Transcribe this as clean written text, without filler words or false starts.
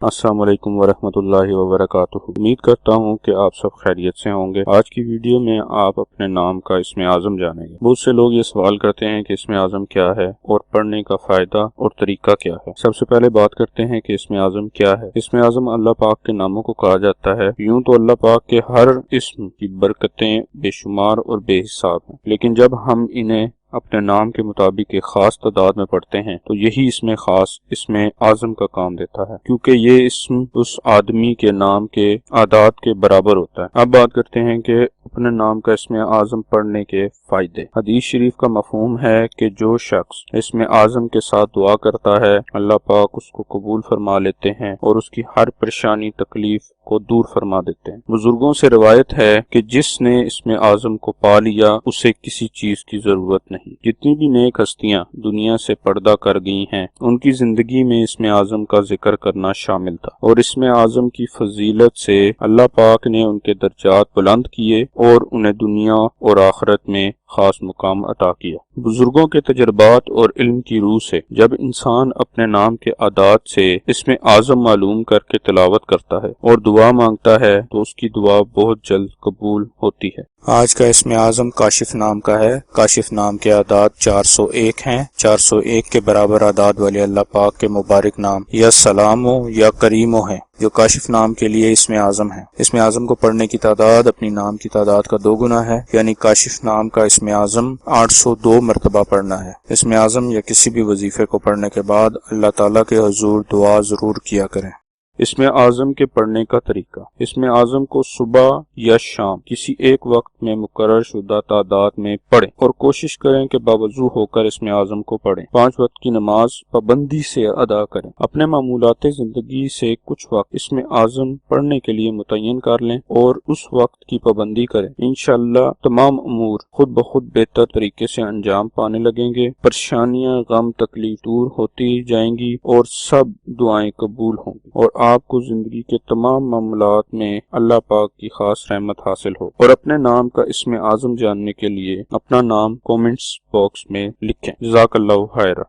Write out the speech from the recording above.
السلام علیکم ورحمۃ اللہ وبرکاتہ۔ امید کرتا ہوں کہ آپ سب خیریت سے ہوں گے۔ آج کی ویڈیو میں آپ اپنے نام کا اسم اعظم جانیں گے۔ بہت سے لوگ یہ سوال کرتے ہیں کہ اسم اعظم کیا ہے اور پڑھنے کا فائدہ اور طریقہ کیا ہے۔ سب سے پہلے بات کرتے ہیں کہ اسم اعظم کیا ہے۔ اسم اعظم اللہ پاک کے ناموں کو کہا جاتا ہے۔ یوں تو اللہ پاک کے ہر اسم کی برکتیں بے شمار اور بے حساب ہیں، لیکن جب ہم انہیں اپنے نام کے مطابق ایک خاص تعداد میں پڑھتے ہیں تو یہی اسم خاص اسم اعظم کا کام دیتا ہے، کیونکہ یہ اسم اس آدمی کے نام کے اعداد کے برابر ہوتا ہے۔ اب بات کرتے ہیں کہ اپنے نام کا اسم اعظم پڑھنے کے فائدے۔ حدیث شریف کا مفہوم ہے کہ جو شخص اسم اعظم کے ساتھ دعا کرتا ہے، اللہ پاک اس کو قبول فرما لیتے ہیں اور اس کی ہر پریشانی تکلیف کو دور فرما دیتے ہیں۔ بزرگوں سے روایت ہے کہ جس نے اسم اعظم کو پا لیا اسے کسی چیز کی ضرورت نہیں۔ جتنی بھی نیک ہستیاں دنیا سے پردہ کر گئی ہیں، ان کی زندگی میں اسم اعظم کا ذکر کرنا شامل تھا، اور اسم اعظم کی فضیلت سے اللہ پاک نے ان کے درجات بلند کیے اور انہیں دنیا اور آخرت میں خاص مقام عطا کیا۔ بزرگوں کے تجربات اور علم کی روح سے جب انسان اپنے نام کے اعداد سے اسم اعظم معلوم کر کے تلاوت کرتا ہے اور دعا مانگتا ہے تو اس کی دعا بہت جلد قبول ہوتی ہے۔ آج کا اسم اعظم کاشف نام کا ہے۔ کاشف نام کے اعداد 401 ہیں۔ 401 کے برابر اعداد والے اللہ پاک کے مبارک نام یا سلامو یا کریمو ہیں، جو کاشف نام کے لیے اسم اعظم ہے۔ اسم اعظم کو پڑھنے کی تعداد اپنی نام کی تعداد کا 2 گنا ہے، یعنی کاشف نام کا اسم اعظم 802 مرتبہ پڑھنا ہے۔ اسم اعظم یا کسی بھی وظیفے کو پڑھنے کے بعد اللہ تعالیٰ کے حضور دعا ضرور کیا کریں۔ اسم اعظم کے پڑھنے کا طریقہ۔ اسم اعظم کو صبح یا شام کسی ایک وقت میں مقرر شدہ تعداد میں پڑھیں اور کوشش کریں کہ باوضو ہو کر اسم اعظم کو پڑھیں۔ 5 وقت کی نماز پابندی سے ادا کریں۔ اپنے معمولات زندگی سے کچھ وقت اسم اعظم پڑھنے کے لیے متعین کر لیں اور اس وقت کی پابندی کریں۔ انشاءاللہ تمام امور خود بخود بہتر طریقے سے انجام پانے لگیں گے، پریشانیاں غم تکلیف دور ہوتی جائیں گی اور سب دعائیں قبول ہوں گی، اور آپ کو زندگی کے تمام معاملات میں اللہ پاک کی خاص رحمت حاصل ہو۔ اور اپنے نام کا اسم اعظم جاننے کے لیے اپنا نام کومنٹس باکس میں لکھیں۔ جزاک اللہ خیرا۔